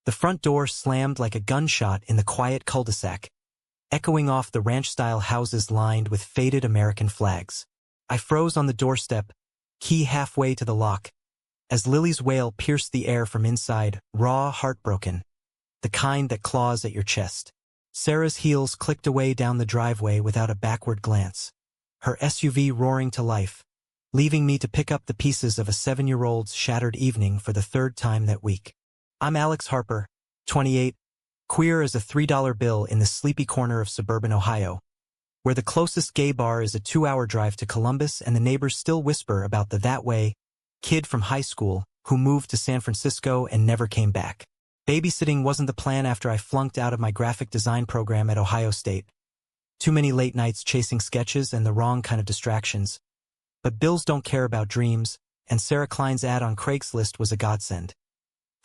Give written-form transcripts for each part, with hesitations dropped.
The front door slammed like a gunshot in the quiet cul-de-sac, echoing off the ranch-style houses lined with faded American flags. I froze on the doorstep, key halfway to the lock, as Lily's wail pierced the air from inside, raw, heartbroken, the kind that claws at your chest. Sarah's heels clicked away down the driveway without a backward glance, her SUV roaring to life, leaving me to pick up the pieces of a 7-year-old's shattered evening for the third time that week. I'm Alex Harper, 28, queer as a $3 bill in the sleepy corner of suburban Ohio, where the closest gay bar is a 2-hour drive to Columbus and the neighbors still whisper about the that-way kid from high school who moved to San Francisco and never came back. Babysitting wasn't the plan after I flunked out of my graphic design program at Ohio State. Too many late nights chasing sketches and the wrong kind of distractions. But bills don't care about dreams, and Sarah Klein's ad on Craigslist was a godsend.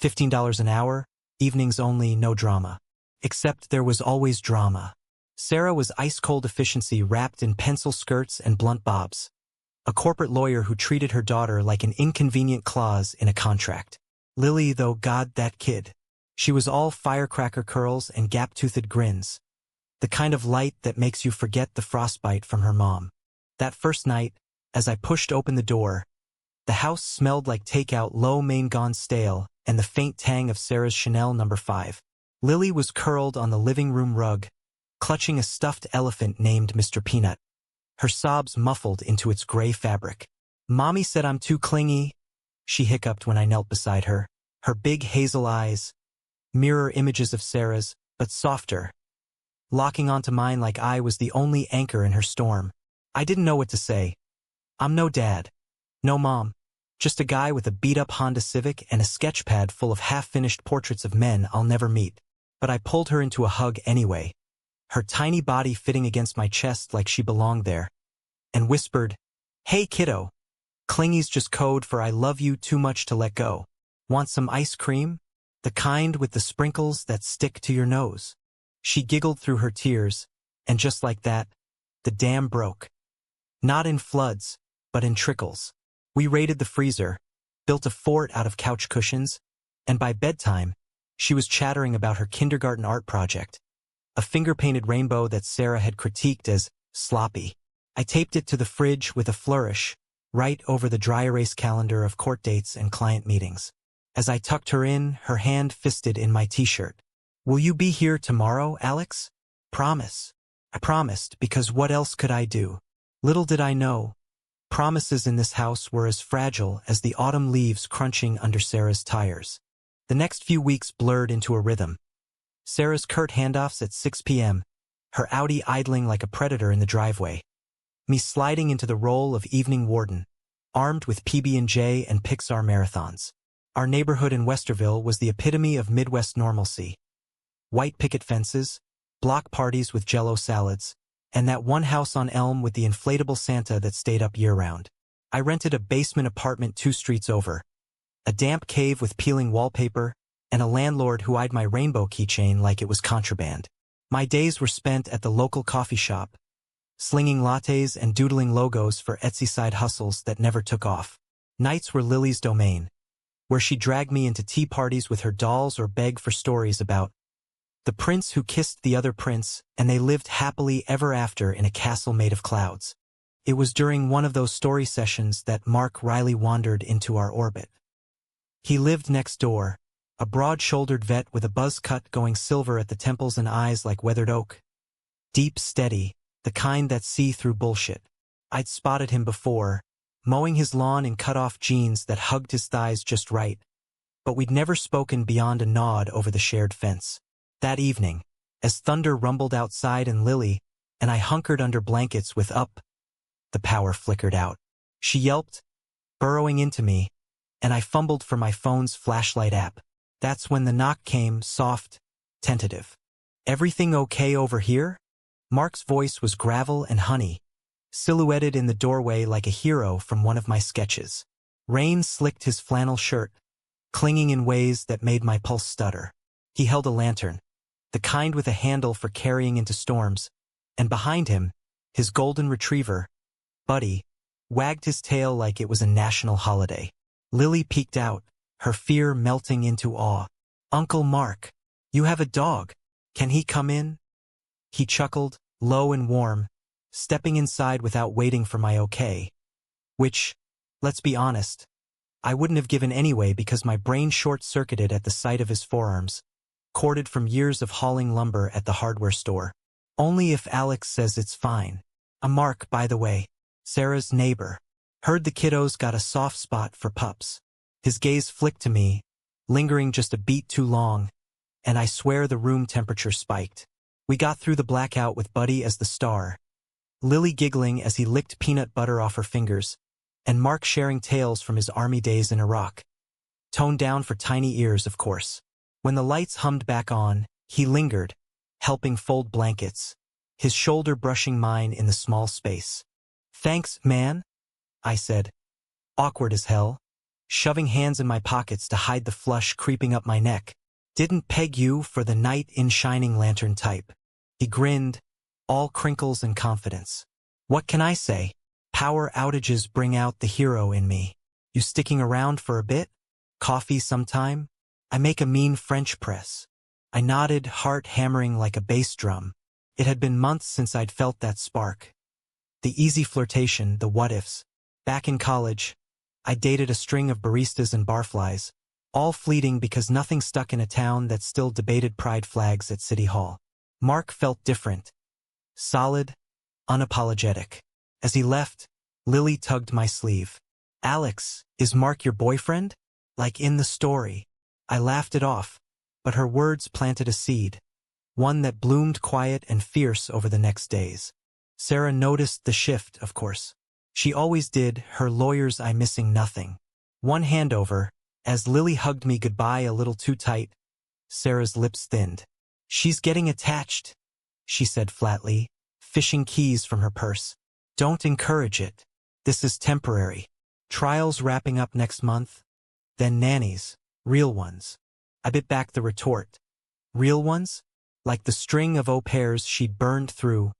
$15 an hour, evenings only, no drama. Except there was always drama. Sarah was ice-cold efficiency wrapped in pencil skirts and blunt bobs. A corporate lawyer who treated her daughter like an inconvenient clause in a contract. Lily, though, God, that kid. She was all firecracker curls and gap-toothed grins. The kind of light that makes you forget the frostbite from her mom. That first night, as I pushed open the door, the house smelled like takeout lo mein gone stale and the faint tang of Sarah's Chanel No. 5. Lily was curled on the living room rug, clutching a stuffed elephant named Mr. Peanut, her sobs muffled into its gray fabric. "Mommy said I'm too clingy," she hiccuped when I knelt beside her, her big hazel eyes, mirror images of Sarah's, but softer, locking onto mine like I was the only anchor in her storm. I didn't know what to say. I'm no dad. No mom. Just a guy with a beat-up Honda Civic and a sketch pad full of half-finished portraits of men I'll never meet. But I pulled her into a hug anyway, her tiny body fitting against my chest like she belonged there, and whispered, "Hey kiddo. Clingy's just code for I love you too much to let go. Want some ice cream? The kind with the sprinkles that stick to your nose." She giggled through her tears, and just like that, the dam broke. Not in floods, but in trickles. We raided the freezer, built a fort out of couch cushions, and by bedtime, she was chattering about her kindergarten art project, a finger-painted rainbow that Sarah had critiqued as sloppy. I taped it to the fridge with a flourish, right over the dry erase calendar of court dates and client meetings. As I tucked her in, her hand fisted in my t-shirt. "Will you be here tomorrow, Alex? Promise." I promised, because what else could I do? Little did I know, promises in this house were as fragile as the autumn leaves crunching under Sarah's tires. The next few weeks blurred into a rhythm. Sarah's curt handoffs at 6 p.m., her Audi idling like a predator in the driveway. Me sliding into the role of evening warden, armed with PB&J and Pixar marathons. Our neighborhood in Westerville was the epitome of Midwest normalcy. White picket fences, block parties with Jell-O salads, and that one house on Elm with the inflatable Santa that stayed up year-round. I rented a basement apartment 2 streets over, a damp cave with peeling wallpaper, and a landlord who eyed my rainbow keychain like it was contraband. My days were spent at the local coffee shop, slinging lattes and doodling logos for Etsy side hustles that never took off. Nights were Lily's domain, where she dragged me into tea parties with her dolls or begged for stories about the prince who kissed the other prince, and they lived happily ever after in a castle made of clouds. It was during one of those story sessions that Mark Riley wandered into our orbit. He lived next door, a broad-shouldered vet with a buzz cut going silver at the temples and eyes like weathered oak. Deep, steady, the kind that see through bullshit. I'd spotted him before, mowing his lawn in cut-off jeans that hugged his thighs just right, but we'd never spoken beyond a nod over the shared fence. That evening, as thunder rumbled outside and Lily and I hunkered under blankets with up, the power flickered out. She yelped, burrowing into me, and I fumbled for my phone's flashlight app. That's when the knock came, soft, tentative. "Everything okay over here?" Mark's voice was gravel and honey, silhouetted in the doorway like a hero from one of my sketches. Rain slicked his flannel shirt, clinging in ways that made my pulse stutter. He held a lantern, the kind with a handle for carrying into storms, and behind him, his golden retriever, Buddy, wagged his tail like it was a national holiday. Lily peeked out, her fear melting into awe. Uncle Mark, you have a dog. Can he come in? He chuckled, low and warm, stepping inside without waiting for my okay. Which, let's be honest, I wouldn't have given anyway because my brain short-circuited at the sight of his forearms, corded from years of hauling lumber at the hardware store. Only if Alex says it's fine. Mark, by the way, Sarah's neighbor. Heard the kiddos got a soft spot for pups. His gaze flicked to me, lingering just a beat too long, and I swear the room temperature spiked. We got through the blackout with Buddy as the star, Lily giggling as he licked peanut butter off her fingers, and Mark sharing tales from his army days in Iraq. Toned down for tiny ears, of course. When the lights hummed back on, he lingered, helping fold blankets, his shoulder brushing mine in the small space. "Thanks, man," I said, awkward as hell, shoving hands in my pockets to hide the flush creeping up my neck. "Didn't peg you for the knight in shining lantern type." He grinned, all crinkles and confidence. "What can I say? Power outages bring out the hero in me. You sticking around for a bit? Coffee sometime? I make a mean French press." I nodded, heart hammering like a bass drum. It had been months since I'd felt that spark. The easy flirtation, the what-ifs. Back in college, I dated a string of baristas and barflies, all fleeting because nothing stuck in a town that still debated pride flags at City Hall. Mark felt different. Solid, unapologetic. As he left, Lily tugged my sleeve. "Alex, is Mark your boyfriend? Like in the story?" I laughed it off, but her words planted a seed, one that bloomed quiet and fierce over the next days. Sarah noticed the shift, of course. She always did, her lawyer's eye missing nothing. One hand over, as Lily hugged me goodbye a little too tight, Sarah's lips thinned. "She's getting attached," she said flatly, fishing keys from her purse. "Don't encourage it. This is temporary. Trials wrapping up next month. Then nannies, real ones." I bit back the retort. Real ones? Like the string of au pairs she'd burned through,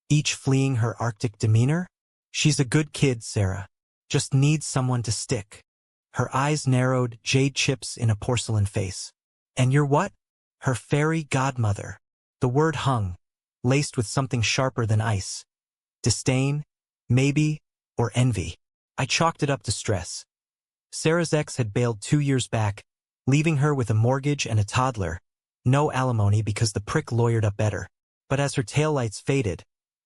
each fleeing her Arctic demeanor? "She's a good kid, Sarah. Just needs someone to stick." Her eyes narrowed, jade chips in a porcelain face. "And you're what?" "Her fairy godmother." The word hung, laced with something sharper than ice. Disdain, maybe, or envy. I chalked it up to stress. Sarah's ex had bailed 2 years back, leaving her with a mortgage and a toddler. No alimony because the prick lawyered up better. But as her taillights faded,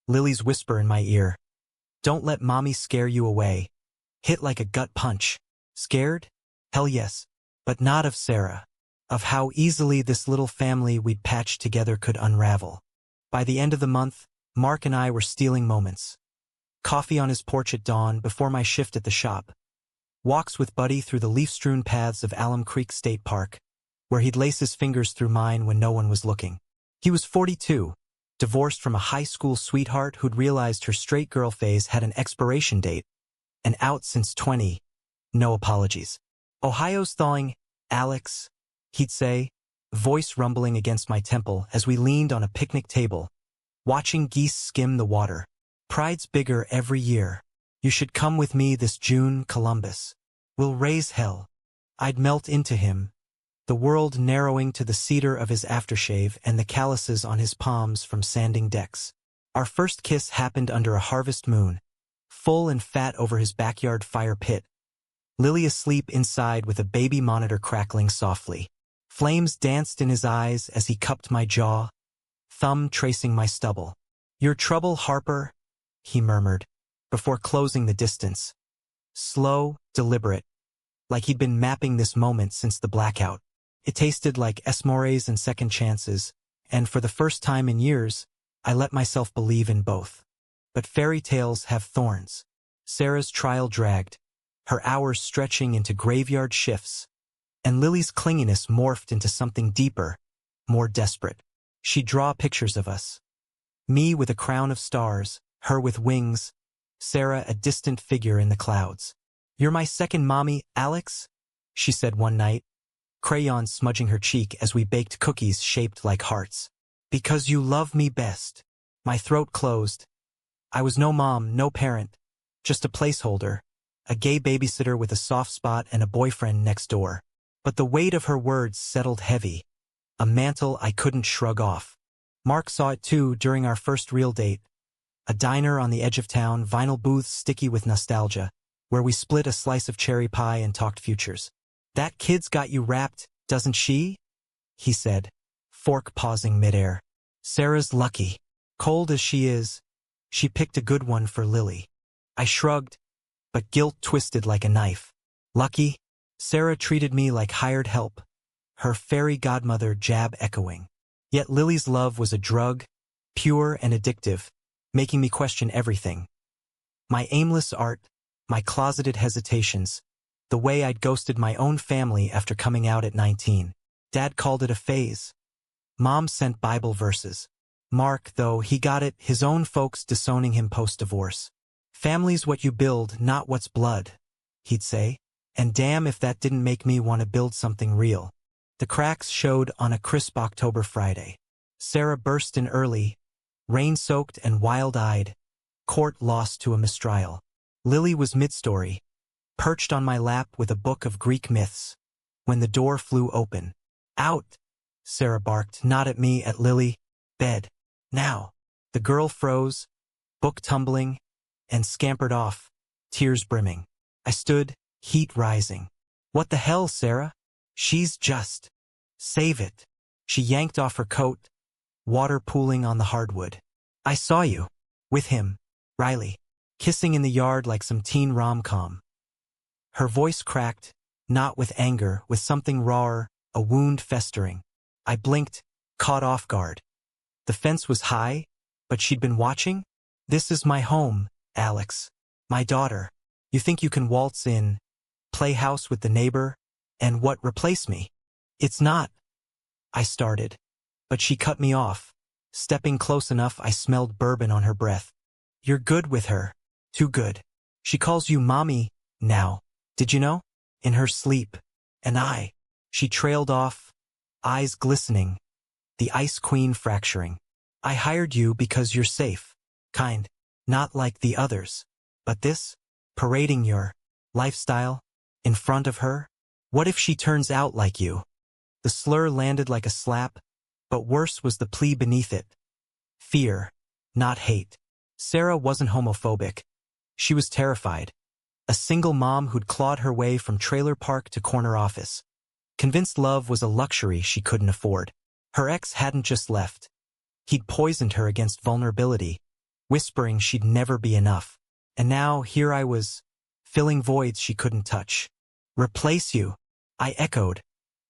Lily's whisper in my ear, "Don't let mommy scare you away," hit like a gut punch. Scared? Hell yes. But not of Sarah. Of how easily this little family we'd patched together could unravel. By the end of the month, Mark and I were stealing moments. Coffee on his porch at dawn before my shift at the shop. Walks with Buddy through the leaf-strewn paths of Alum Creek State Park, where he'd lace his fingers through mine when no one was looking. He was 42, divorced from a high school sweetheart who'd realized her straight girl phase had an expiration date, and out since 20. No apologies. "Ohio's thawing, Alex," he'd say, voice rumbling against my temple as we leaned on a picnic table, watching geese skim the water. "Pride's bigger every year. You should come with me this June, Columbus. We'll raise hell." I'd melt into him, the world narrowing to the cedar of his aftershave and the calluses on his palms from sanding decks. Our first kiss happened under a harvest moon, full and fat over his backyard fire pit. Lily asleep inside with a baby monitor crackling softly. Flames danced in his eyes as he cupped my jaw, thumb tracing my stubble. "Your trouble, Harper," he murmured, before closing the distance. Slow, deliberate, like he'd been mapping this moment since the blackout. It tasted like esmores and second chances, and for the first time in years, I let myself believe in both. But fairy tales have thorns. Sarah's trial dragged, her hours stretching into graveyard shifts, and Lily's clinginess morphed into something deeper, more desperate. She'd draw pictures of us. Me with a crown of stars, her with wings, Sarah a distant figure in the clouds. "You're my second mommy, Alex," she said one night, crayons smudging her cheek as we baked cookies shaped like hearts. "Because you love me best." My throat closed. I was no mom, no parent, just a placeholder, a gay babysitter with a soft spot and a boyfriend next door. But the weight of her words settled heavy, a mantle I couldn't shrug off. Mark saw it too during our first real date. A diner on the edge of town, vinyl booths sticky with nostalgia, where we split a slice of cherry pie and talked futures. "That kid's got you wrapped, doesn't she?" he said, fork pausing midair. "Sarah's lucky. Cold as she is, she picked a good one for Lily." I shrugged, but guilt twisted like a knife. Lucky? Sarah treated me like hired help, her fairy godmother jab echoing. Yet Lily's love was a drug, pure and addictive, making me question everything. My aimless art, my closeted hesitations, the way I'd ghosted my own family after coming out at 19. Dad called it a phase. Mom sent Bible verses. Mark, though, he got it, his own folks disowning him post-divorce. "Family's what you build, not what's blood," he'd say. And damn if that didn't make me want to build something real. The cracks showed on a crisp October Friday. Sarah burst in early, rain-soaked and wild-eyed, court lost to a mistrial. Lily was mid-story, perched on my lap with a book of Greek myths, when the door flew open. "Out!" Sarah barked, not at me, at Lily. "Bed. Now." The girl froze, book tumbling, and scampered off, tears brimming. I stood, heat rising. "What the hell, Sarah? She's just... Save it." She yanked off her coat, water pooling on the hardwood. "I saw you. With him. Riley. Kissing in the yard like some teen rom-com." Her voice cracked, not with anger, with something rawer, a wound festering. I blinked, caught off guard. The fence was high, but she'd been watching? "This is my home, Alex. My daughter. You think you can waltz in, play house with the neighbor, and what, replace me? It's not." I started, but she cut me off. Stepping close enough, I smelled bourbon on her breath. "You're good with her. Too good. She calls you mommy now. Did you know? In her sleep. And I." She trailed off, eyes glistening, the ice queen fracturing. "I hired you because you're safe. Kind. Not like the others. But this? Parading your lifestyle in front of her? What if she turns out like you?" The slur landed like a slap, but worse was the plea beneath it. Fear, not hate. Sarah wasn't homophobic. She was terrified. A single mom who'd clawed her way from trailer park to corner office. Convinced love was a luxury she couldn't afford. Her ex hadn't just left. He'd poisoned her against vulnerability, whispering she'd never be enough. And now here I was, filling voids she couldn't touch. "Replace you," I echoed,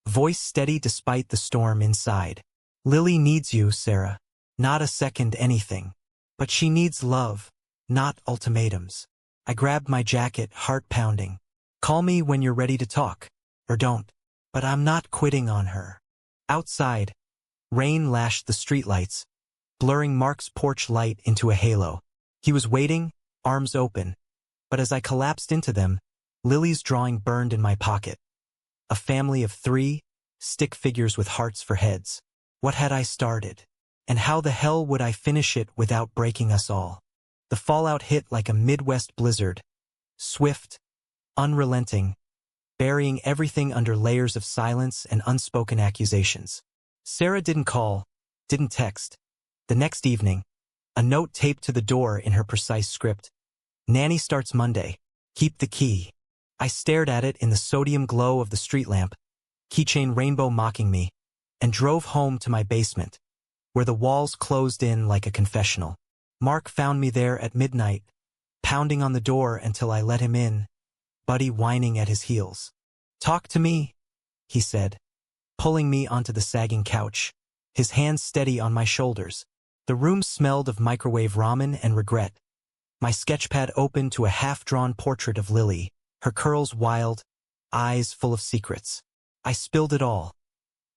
voice steady despite the storm inside. "Lily needs you, Sarah. Not a second anything. But she needs love, not ultimatums." I grabbed my jacket, heart pounding. "Call me when you're ready to talk. Or don't. But I'm not quitting on her." Outside, rain lashed the streetlights, blurring Mark's porch light into a halo. He was waiting, arms open. But as I collapsed into them, Lily's drawing burned in my pocket. A family of 3, stick figures with hearts for heads. What had I started? And how the hell would I finish it without breaking us all? The fallout hit like a Midwest blizzard. Swift, unrelenting, burying everything under layers of silence and unspoken accusations. Sarah didn't call, didn't text. The next evening, a note taped to the door in her precise script. "Nanny starts Monday. Keep the key." I stared at it in the sodium glow of the street lamp, keychain rainbow mocking me, and drove home to my basement, where the walls closed in like a confessional. Mark found me there at midnight, pounding on the door until I let him in, Buddy whining at his heels. "Talk to me," he said, pulling me onto the sagging couch, his hands steady on my shoulders. The room smelled of microwave ramen and regret. My sketchpad opened to a half-drawn portrait of Lily, her curls wild, eyes full of secrets. I spilled it all.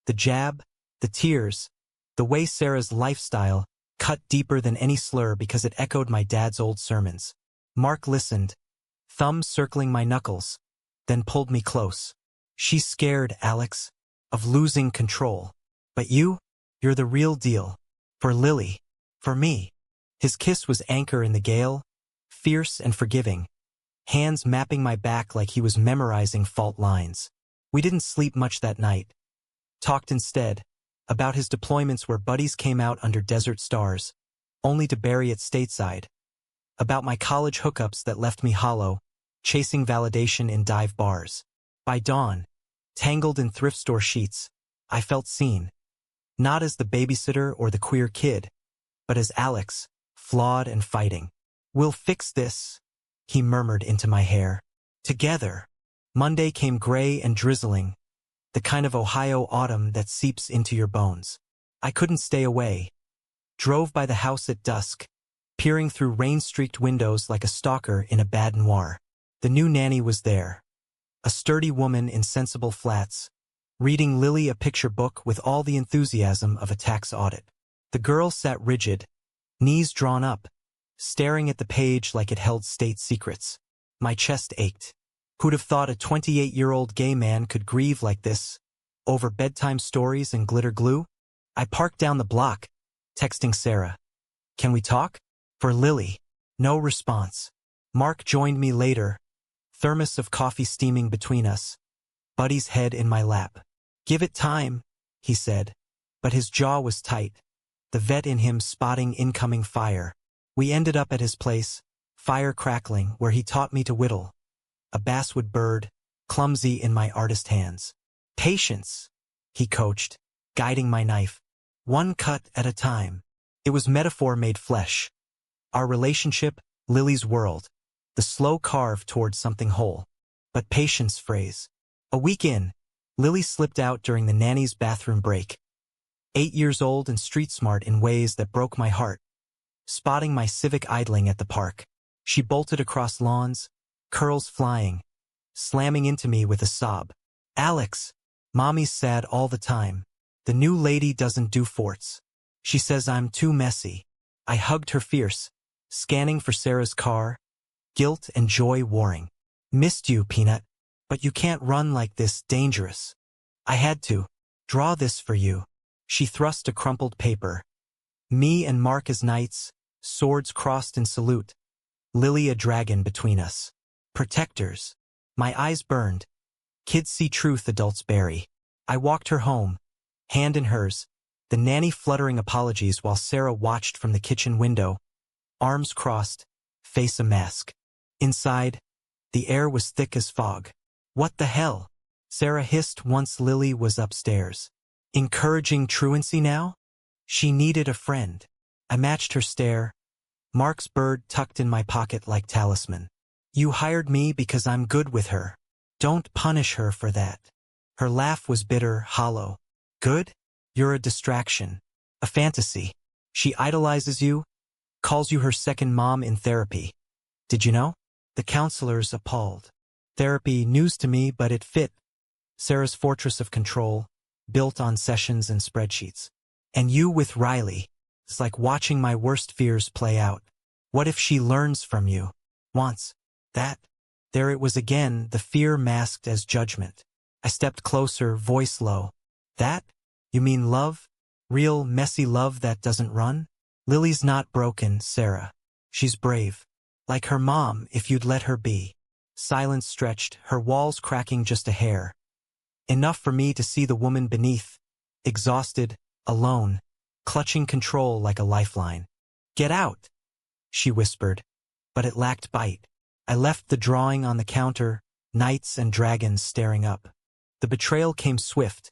The jab, the tears, the way Sarah's lifestyle cut deeper than any slur because it echoed my dad's old sermons. Mark listened, thumb circling my knuckles, then pulled me close. "She's scared, Alex, of losing control. But you're the real deal. For Lily. For me." His kiss was anchor in the gale, fierce and forgiving, hands mapping my back like he was memorizing fault lines. We didn't sleep much that night. Talked instead about his deployments where buddies came out under desert stars, only to bury it stateside. About my college hookups that left me hollow, chasing validation in dive bars. By dawn, tangled in thrift store sheets, I felt seen. Not as the babysitter or the queer kid, but as Alex, flawed and fighting. "We'll fix this," he murmured into my hair. Together. Monday came gray and drizzling, the kind of Ohio autumn that seeps into your bones. I couldn't stay away. Drove by the house at dusk, peering through rain-streaked windows like a stalker in a bad noir. The new nanny was there. A sturdy woman in sensible flats, reading Lily a picture book with all the enthusiasm of a tax audit. The girl sat rigid, knees drawn up, staring at the page like it held state secrets. My chest ached. Who'd have thought a 28-year-old gay man could grieve like this, over bedtime stories and glitter glue? I parked down the block, texting Sarah. "Can we talk?" For Lily. No response. Mark joined me later, thermos of coffee steaming between us, Buddy's head in my lap. "Give it time," he said, but his jaw was tight, the vet in him spotting incoming fire. We ended up at his place, fire crackling, where he taught me to whittle. A basswood bird, clumsy in my artist hands. "Patience," he coached, guiding my knife. "One cut at a time." It was metaphor made flesh. Our relationship, Lily's world, the slow carve towards something whole. But patience phrase. A week in, Lily slipped out during the nanny's bathroom break. 8 years old and street smart in ways that broke my heart. Spotting my civic idling at the park, she bolted across lawns, curls flying, slamming into me with a sob. "Alex, Mommy's sad all the time. The new lady doesn't do forts. She says I'm too messy." I hugged her fierce, scanning for Sarah's car, guilt and joy warring. "Missed you, Peanut. But you can't run like this, dangerous." "I had to. Draw this for you." She thrust a crumpled paper. Me and Mark as knights, swords crossed in salute. Lily a dragon between us. Protectors. My eyes burned. Kids see truth adults bury. I walked her home, hand in hers, the nanny fluttering apologies while Sarah watched from the kitchen window, arms crossed, face a mask. Inside, the air was thick as fog. "What the hell?" Sarah hissed once Lily was upstairs. Encouraging truancy now? She needed a friend. I matched her stare, Mark's bird tucked in my pocket like talisman. "You hired me because I'm good with her. Don't punish her for that." Her laugh was bitter, hollow. "Good? You're a distraction. A fantasy. She idolizes you, calls you her second mom in therapy. Did you know?" The counselors appalled. Therapy, news to me, but it fit. Sarah's fortress of control, built on sessions and spreadsheets. "And you with Riley. It's like watching my worst fears play out. What if she learns from you? Wants that?" There it was again, the fear masked as judgment. I stepped closer, voice low. "That? You mean love? Real, messy love that doesn't run?" "Lily's not broken, Sarah. She's brave. Like her mom, if you'd let her be." Silence stretched, her walls cracking just a hair. Enough for me to see the woman beneath, exhausted, alone, clutching control like a lifeline. "Get out," she whispered, but it lacked bite. I left the drawing on the counter, knights and dragons staring up. The betrayal came swift,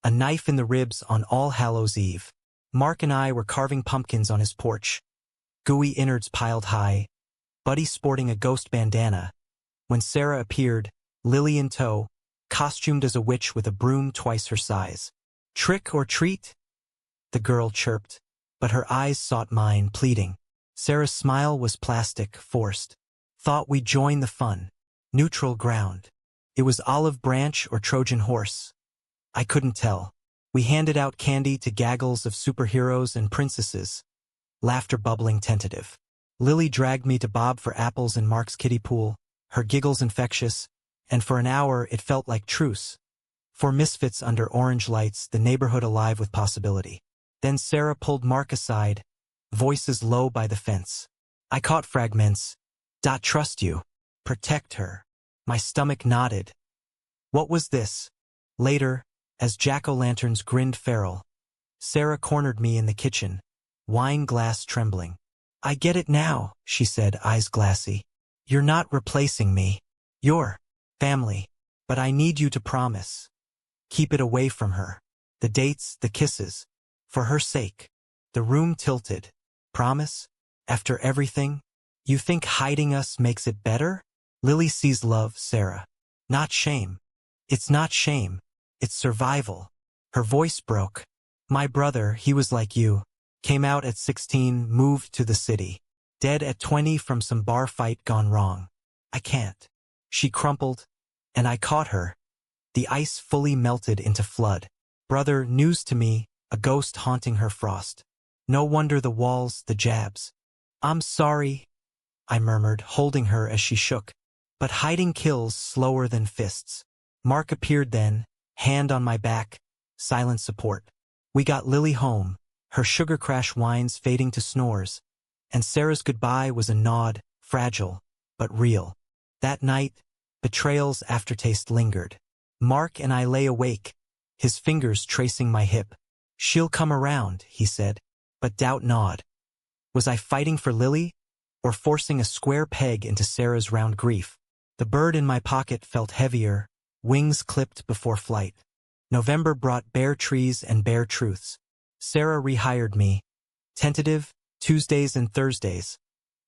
a knife in the ribs on All Hallows' Eve. Mark and I were carving pumpkins on his porch, gooey innards piled high, Buddy sporting a ghost bandana, when Sarah appeared, Lily in tow, costumed as a witch with a broom twice her size. "Trick or treat?" the girl chirped, but her eyes sought mine, pleading. Sarah's smile was plastic, forced. Thought we'd join the fun. Neutral ground. It was olive branch or Trojan horse. I couldn't tell. We handed out candy to gaggles of superheroes and princesses, laughter bubbling tentative. Lily dragged me to Bob for apples in Mark's kiddie pool, her giggles infectious, and for an hour it felt like truce. For misfits under orange lights, the neighborhood alive with possibility. Then Sarah pulled Mark aside, voices low by the fence. I caught fragments. "Trust you. Protect her." My stomach nodded. What was this? Later, as jack-o'-lanterns grinned feral, Sarah cornered me in the kitchen, wine glass trembling. "I get it now," she said, eyes glassy. "You're not replacing me. You're family. But I need you to promise. Keep it away from her. The dates, the kisses. For her sake." The room tilted. "Promise? After everything? You think hiding us makes it better?" Lily sees love, Sarah. "Not shame. It's not shame. It's survival." Her voice broke. "My brother, he was like you. Came out at 16, moved to the city. Dead at 20 from some bar fight gone wrong. I can't." She crumpled, and I caught her. The ice fully melted into flood. "Brother, news to me, a ghost haunting her frost. No wonder the walls, the jabs." "I'm sorry," I murmured, holding her as she shook. "But hiding kills slower than fists." Mark appeared then, hand on my back, silent support. We got Lily home, her sugar crash whines fading to snores, and Sarah's goodbye was a nod, fragile, but real. That night, betrayal's aftertaste lingered. Mark and I lay awake, his fingers tracing my hip. "She'll come around," he said, but doubt gnawed. Was I fighting for Lily, or forcing a square peg into Sarah's round grief? The bird in my pocket felt heavier, wings clipped before flight. November brought bare trees and bare truths. Sarah rehired me. Tentative, Tuesdays and Thursdays.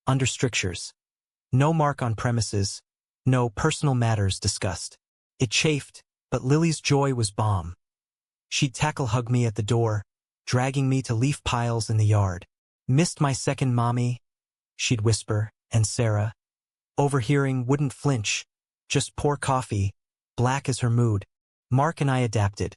Under strictures. No Mark on premises. No personal matters discussed. It chafed, but Lily's joy was balm. She'd tackle-hug me at the door, dragging me to leaf piles in the yard. "Missed my second mommy," she'd whisper, and Sarah, overhearing, wouldn't flinch, just pour coffee, black as her mood. Mark and I adapted.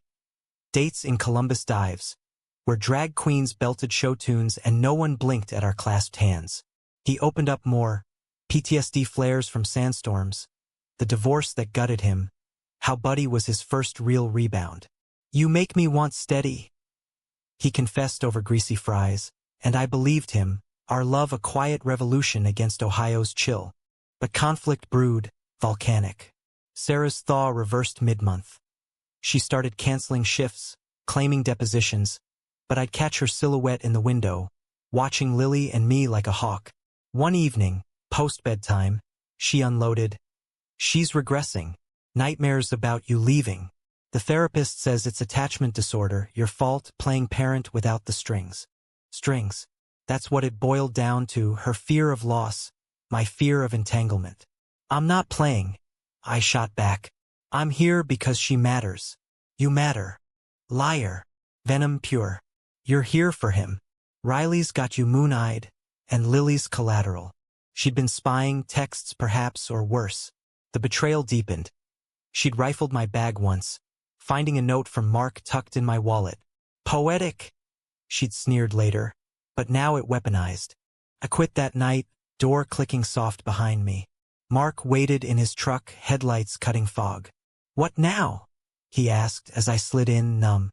Dates in Columbus Dives, where drag queens belted show tunes and no one blinked at our clasped hands. He opened up more, PTSD flares from sandstorms, the divorce that gutted him, how Buddy was his first real rebound. "You make me want steady," he confessed over greasy fries, and I believed him, our love a quiet revolution against Ohio's chill. But conflict brewed, volcanic. Sarah's thaw reversed mid-month. She started canceling shifts, claiming depositions, but I'd catch her silhouette in the window, watching Lily and me like a hawk. One evening, post-bedtime, she unloaded. "She's regressing. Nightmares about you leaving. The therapist says it's attachment disorder, your fault, playing parent without the strings." Strings. That's what it boiled down to, her fear of loss, my fear of entanglement. "I'm not playing," I shot back. "I'm here because she matters. You matter." Liar. Venom pure. "You're here for him. Riley's got you moon-eyed, and Lily's collateral." She'd been spying, texts perhaps, or worse. The betrayal deepened. She'd rifled my bag once, finding a note from Mark tucked in my wallet. "Poetic," she'd sneered later, but now it weaponized. I quit that night, door clicking soft behind me. Mark waited in his truck, headlights cutting fog. "What now?" he asked as I slid in, numb.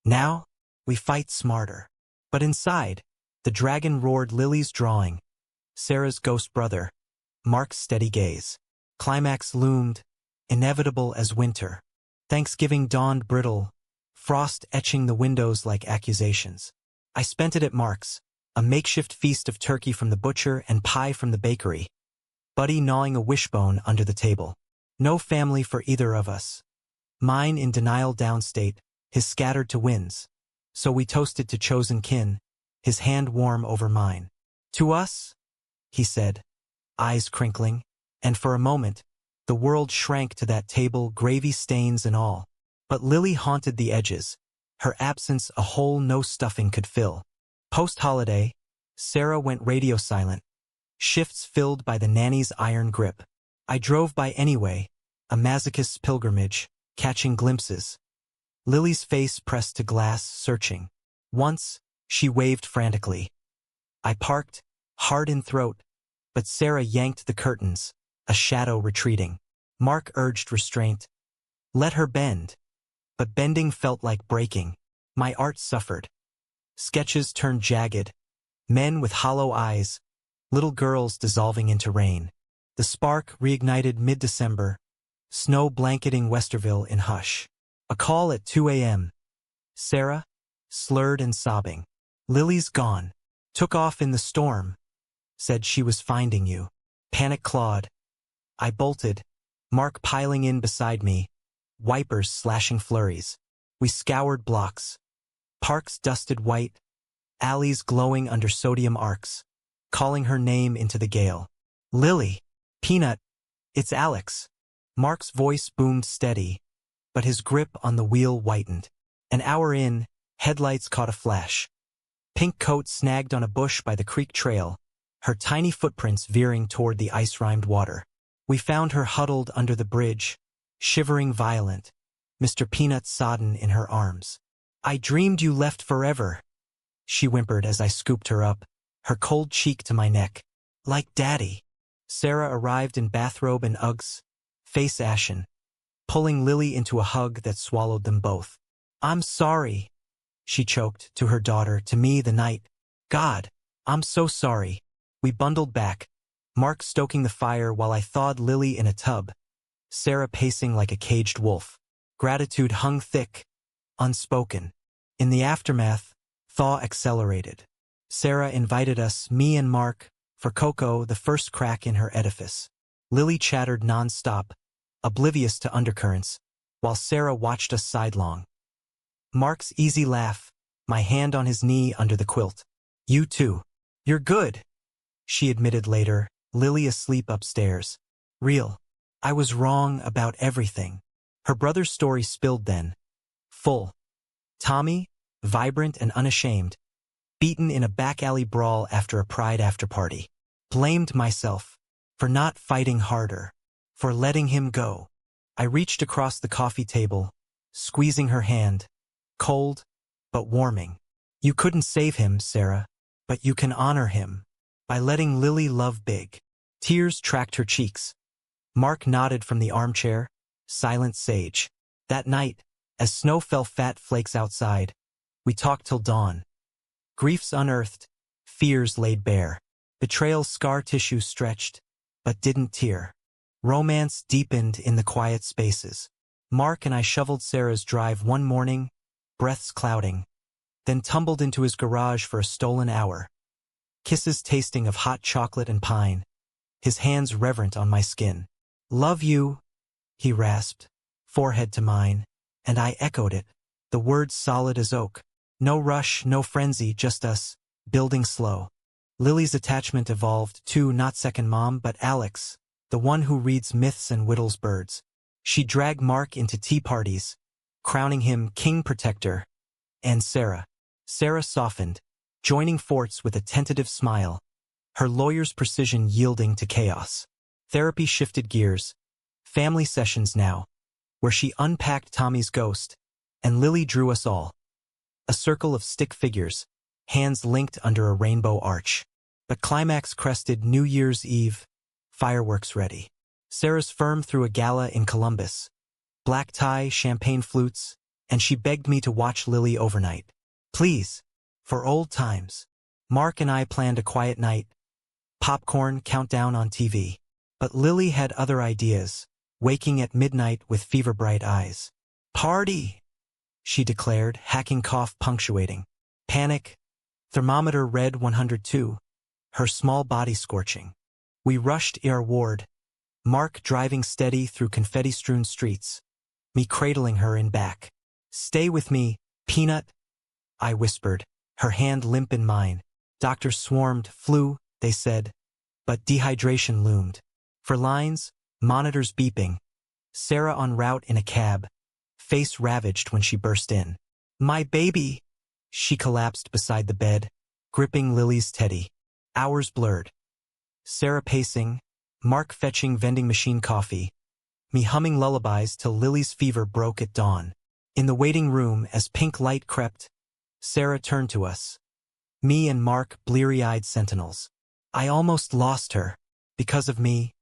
"Now? We fight smarter." But inside, the dragon roared, Lily's drawing, Sarah's ghost brother, Mark's steady gaze. Climax loomed, inevitable as winter. Thanksgiving dawned brittle, frost etching the windows like accusations. I spent it at Mark's, a makeshift feast of turkey from the butcher and pie from the bakery. Buddy gnawing a wishbone under the table. No family for either of us. Mine in denial downstate, his scattered to winds. So we toasted to chosen kin, his hand warm over mine. "To us," he said, eyes crinkling, and for a moment, the world shrank to that table, gravy stains and all. But Lily haunted the edges, her absence a hole no stuffing could fill. Post-holiday, Sarah went radio silent, shifts filled by the nanny's iron grip. I drove by anyway, a masochist's pilgrimage, catching glimpses. Lily's face pressed to glass, searching. Once, she waved frantically. I parked, hard in throat, but Sarah yanked the curtains, a shadow retreating. Mark urged restraint. Let her bend. But bending felt like breaking. My art suffered. Sketches turned jagged. Men with hollow eyes. Little girls dissolving into rain. The spark reignited mid-December. Snow blanketing Westerville in hush. A call at 2 a.m. Sarah, slurred and sobbing. Lily's gone. Took off in the storm. Said she was finding you. Panic clawed. I bolted. Mark piling in beside me. Wipers slashing flurries. We scoured blocks. Parks dusted white. Alleys glowing under sodium arcs. Calling her name into the gale. Lily. Peanut. It's Alex. Mark's voice boomed steady, but his grip on the wheel whitened. An hour in, headlights caught a flash. Pink coat snagged on a bush by the creek trail, her tiny footprints veering toward the ice-rimed water. We found her huddled under the bridge, shivering violent, Mr. Peanut sodden in her arms. I dreamed you left forever, she whimpered as I scooped her up, her cold cheek to my neck. Like Daddy. Sarah arrived in bathrobe and Uggs, face ashen, pulling Lily into a hug that swallowed them both. I'm sorry, she choked, to her daughter, to me the night. God, I'm so sorry. We bundled back, Mark stoking the fire while I thawed Lily in a tub, Sarah pacing like a caged wolf. Gratitude hung thick, unspoken. In the aftermath, thaw accelerated. Sarah invited us, me and Mark, for cocoa, the first crack in her edifice. Lily chattered nonstop, oblivious to undercurrents, while Sarah watched us sidelong. Mark's easy laugh, my hand on his knee under the quilt. You too. You're good, she admitted later, Lily asleep upstairs. Real. I was wrong about everything. Her brother's story spilled then. Full. Tommy, vibrant and unashamed, beaten in a back alley brawl after a Pride after-party. Blamed myself for not fighting harder, for letting him go. I reached across the coffee table, squeezing her hand, cold but warming. You couldn't save him, Sarah, but you can honor him by letting Lily love big. Tears tracked her cheeks. Mark nodded from the armchair, silent sage. That night, as snow fell fat flakes outside, we talked till dawn. Griefs unearthed, fears laid bare. Betrayal's scar tissue stretched, but didn't tear. Romance deepened in the quiet spaces. Mark and I shoveled Sarah's drive one morning, breaths clouding, then tumbled into his garage for a stolen hour. Kisses tasting of hot chocolate and pine, his hands reverent on my skin. Love you, he rasped, forehead to mine, and I echoed it, the words solid as oak. No rush, no frenzy, just us, building slow. Lily's attachment evolved to not second mom but Alex, the one who reads myths and whittles birds. She dragged Mark into tea parties, crowning him king protector. And Sarah. Sarah softened, joining forts with a tentative smile, her lawyer's precision yielding to chaos. Therapy shifted gears. Family sessions now, where she unpacked Tommy's ghost, and Lily drew us all. A circle of stick figures, hands linked under a rainbow arch. But climax crested New Year's Eve, fireworks ready. Sarah's firm threw a gala in Columbus. Black tie, champagne flutes, and she begged me to watch Lily overnight. Please, for old times. Mark and I planned a quiet night. Popcorn, countdown on TV. But Lily had other ideas, waking at midnight with fever-bright eyes. Party, she declared, hacking cough punctuating. Panic, thermometer read 102, her small body scorching. We rushed our ward, Mark driving steady through confetti-strewn streets, me cradling her in back. Stay with me, Peanut, I whispered, her hand limp in mine. Doctors swarmed, flu, they said, but dehydration loomed. For lines, monitors beeping. Sarah en route in a cab, face ravaged when she burst in. My baby! She collapsed beside the bed, gripping Lily's teddy. Hours blurred. Sarah pacing, Mark fetching vending machine coffee, me humming lullabies till Lily's fever broke at dawn. In the waiting room, as pink light crept, Sarah turned to us. Me and Mark, bleary-eyed sentinels. I almost lost her, because of me.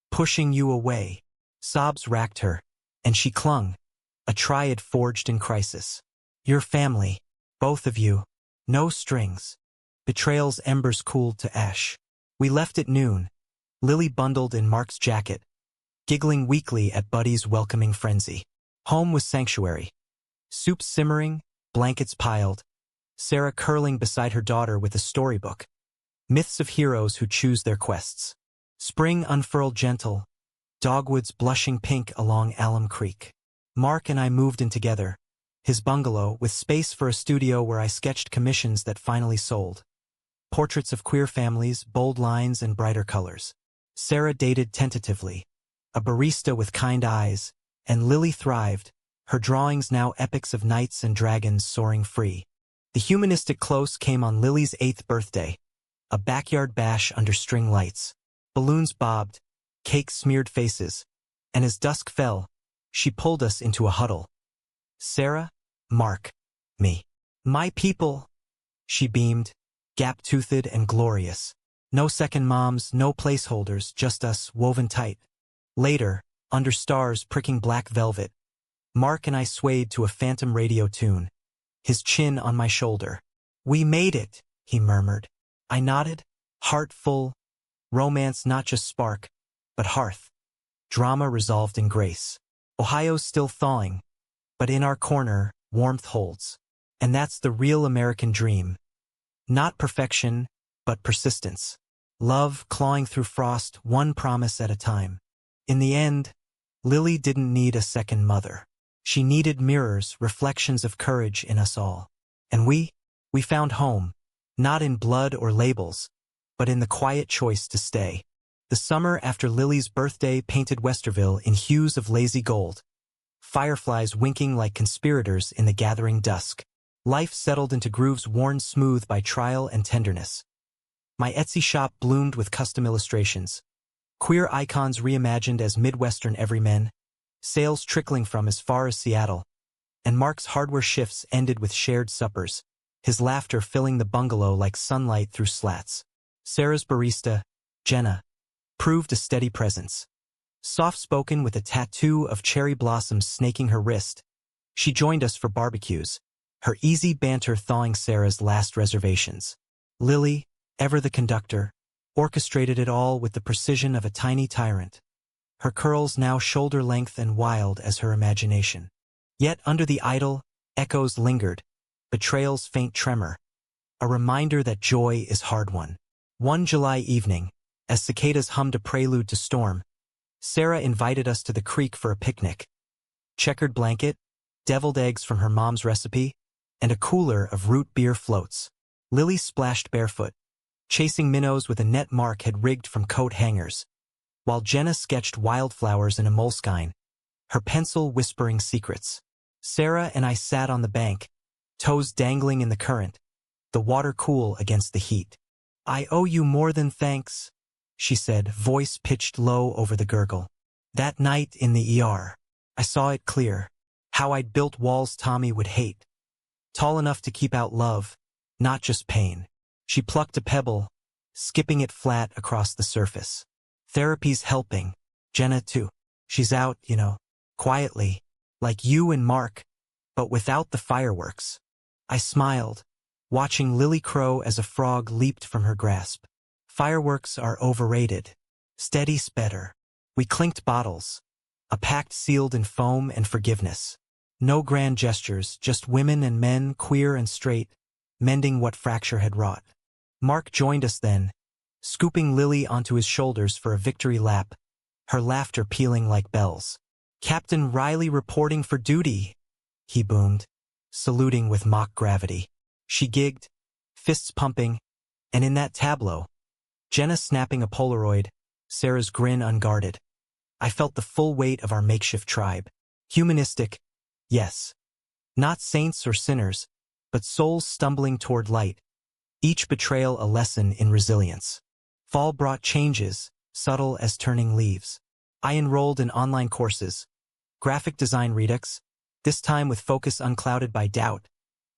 Pushing you away. Sobs racked her, and she clung, a triad forged in crisis. Your family, both of you, no strings. Betrayal's embers cooled to ash. We left at noon, Lily bundled in Mark's jacket, giggling weakly at Buddy's welcoming frenzy. Home was sanctuary. Soup simmering, blankets piled, Sarah curling beside her daughter with a storybook. Myths of heroes who choose their quests. Spring unfurled gentle, dogwoods blushing pink along Alum Creek. Mark and I moved in together, his bungalow with space for a studio where I sketched commissions that finally sold. Portraits of queer families, bold lines and brighter colors. Sarah dated tentatively, a barista with kind eyes, and Lily thrived, her drawings now epics of knights and dragons soaring free. The humanistic close came on Lily's 8th birthday, a backyard bash under string lights. Balloons bobbed, cake smeared faces, and as dusk fell, she pulled us into a huddle. Sarah, Mark, me. My people, she beamed, gap-toothed and glorious. No second moms, no placeholders, just us woven tight. Later, under stars pricking black velvet, Mark and I swayed to a phantom radio tune, his chin on my shoulder. We made it, he murmured. I nodded, heart full, romance not just spark, but hearth. Drama resolved in grace. Ohio's still thawing, but in our corner, warmth holds. And that's the real American dream. Not perfection, but persistence. Love clawing through frost, one promise at a time. In the end, Lily didn't need a second mother. She needed mirrors, reflections of courage in us all. And we found home, not in blood or labels, but in the quiet choice to stay. The summer after Lily's birthday painted Westerville in hues of lazy gold. Fireflies winking like conspirators in the gathering dusk. Life settled into grooves worn smooth by trial and tenderness. My Etsy shop bloomed with custom illustrations. Queer icons reimagined as Midwestern everymen, sales trickling from as far as Seattle, and Mark's hardware shifts ended with shared suppers, his laughter filling the bungalow like sunlight through slats. Sarah's barista, Jenna, proved a steady presence. Soft-spoken with a tattoo of cherry blossoms snaking her wrist, she joined us for barbecues, her easy banter thawing Sarah's last reservations. Lily, ever the conductor, orchestrated it all with the precision of a tiny tyrant. Her curls now shoulder-length and wild as her imagination. Yet under the idol, echoes lingered, betrayal's faint tremor, a reminder that joy is hard-won. One July evening, as cicadas hummed a prelude to storm, Sarah invited us to the creek for a picnic. Checkered blanket, deviled eggs from her mom's recipe, and a cooler of root beer floats. Lily splashed barefoot, chasing minnows with a net Mark had rigged from coat hangers, while Jenna sketched wildflowers in a moleskine, her pencil whispering secrets. Sarah and I sat on the bank, toes dangling in the current, the water cool against the heat. I owe you more than thanks, she said, voice pitched low over the gurgle. That night in the ER, I saw it clear, how I'd built walls Tommy would hate. Tall enough to keep out love, not just pain. She plucked a pebble, skipping it flat across the surface. Therapy's helping. Jenna too. She's out, quietly, like you and Mark, but without the fireworks. I smiled, watching Lily crow as a frog leaped from her grasp. Fireworks are overrated. Steady's better. We clinked bottles, a pact sealed in foam and forgiveness. No grand gestures, just women and men, queer and straight, mending what fracture had wrought. Mark joined us then, scooping Lily onto his shoulders for a victory lap, her laughter pealing like bells. Captain Riley reporting for duty, he boomed, saluting with mock gravity. She gigged, fists pumping, and in that tableau, Jenna snapping a Polaroid, Sarah's grin unguarded. I felt the full weight of our makeshift tribe. Humanistic, yes. Not saints or sinners, but souls stumbling toward light. Each betrayal a lesson in resilience. Fall brought changes, subtle as turning leaves. I enrolled in online courses, graphic design redux, this time with focus unclouded by doubt,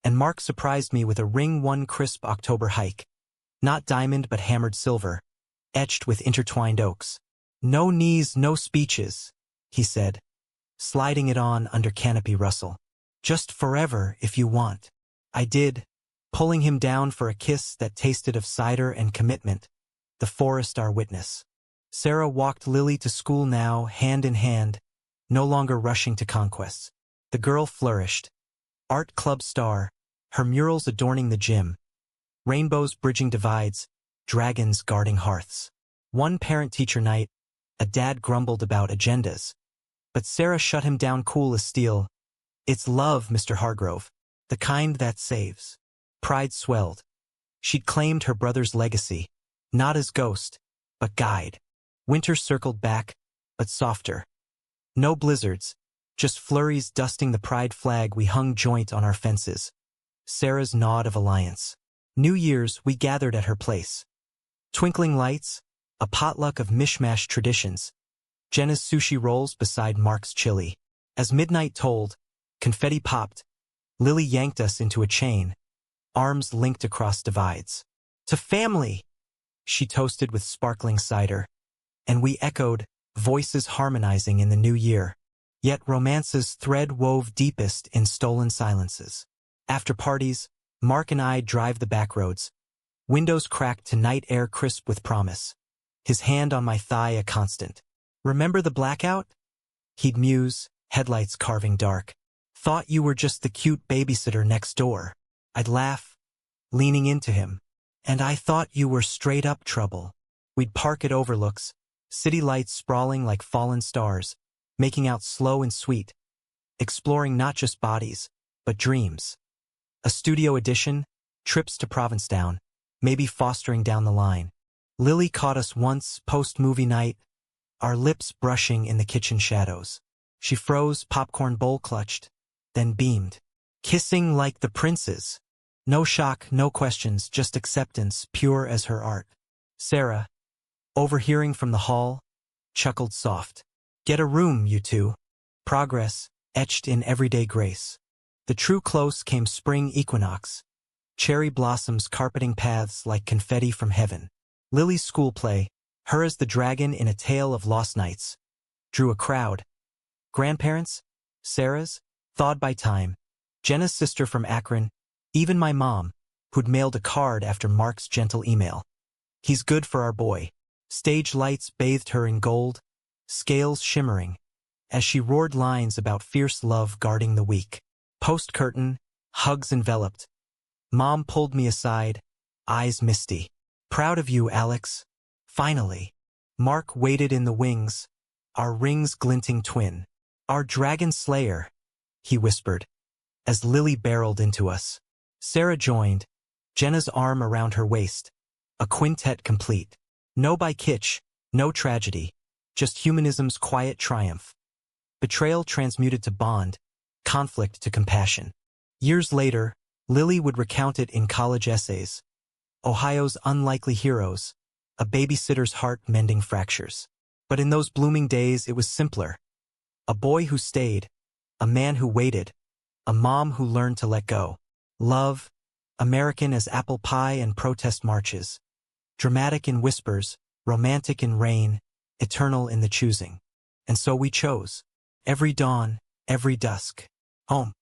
and Mark surprised me with a ring one crisp October hike. Not diamond but hammered silver, etched with intertwined oaks. No knees, no speeches, he said, sliding it on under canopy rustle. Just forever if you want. I did, pulling him down for a kiss that tasted of cider and commitment, the forest our witness. Sarah walked Lily to school now, hand in hand, no longer rushing to conquests. The girl flourished. Art club star, her murals adorning the gym. Rainbows bridging divides, dragons guarding hearths. One parent-teacher night, a dad grumbled about agendas. But Sarah shut him down cool as steel. It's love, Mr. Hargrove, the kind that saves. Pride swelled. She'd claimed her brother's legacy, not as ghost, but guide. Winter circled back, but softer. No blizzards, just flurries dusting the pride flag we hung joint on our fences. Sarah's nod of alliance. New Year's, we gathered at her place. Twinkling lights, a potluck of mishmash traditions. Jenna's sushi rolls beside Mark's chili. As midnight tolled, confetti popped. Lily yanked us into a chain, arms linked across divides. To family! She toasted with sparkling cider. And we echoed, voices harmonizing in the new year. Yet romance's thread wove deepest in stolen silences. After parties, Mark and I drive the back roads. Windows cracked to night air crisp with promise. His hand on my thigh a constant. Remember the blackout? He'd muse, headlights carving dark. Thought you were just the cute babysitter next door. I'd laugh, leaning into him. And I thought you were straight up trouble. We'd park at overlooks, city lights sprawling like fallen stars, making out slow and sweet, exploring not just bodies, but dreams. A studio edition, trips to Provincetown, maybe fostering down the line. Lily caught us once, post-movie night, our lips brushing in the kitchen shadows. She froze, popcorn bowl clutched, then beamed. Kissing like the princes. No shock, no questions, just acceptance, pure as her art. Sarah, overhearing from the hall, chuckled soft. Get a room, you two. Progress, etched in everyday grace. The true close came spring equinox. Cherry blossoms carpeting paths like confetti from heaven. Lily's school play, her as the dragon in a tale of lost nights, drew a crowd. Grandparents, Sarah's, thawed by time. Jenna's sister from Akron, even my mom, who'd mailed a card after Mark's gentle email. He's good for our boy. Stage lights bathed her in gold, scales shimmering, as she roared lines about fierce love guarding the weak. Post-curtain, hugs enveloped. Mom pulled me aside, eyes misty. Proud of you, Alex. Finally. Mark waited in the wings, our rings glinting twin. Our dragon slayer, he whispered, as Lily barreled into us. Sarah joined, Jenna's arm around her waist. A quintet complete. No by kitsch, no tragedy, just humanism's quiet triumph. Betrayal transmuted to bond, conflict to compassion. Years later, Lily would recount it in college essays. Ohio's unlikely heroes, a babysitter's heart mending fractures. But in those blooming days it was simpler. A boy who stayed, a man who waited, a mom who learned to let go. Love, American as apple pie and protest marches. Dramatic in whispers, romantic in rain, eternal in the choosing. And so we chose. Every dawn, every dusk. Home.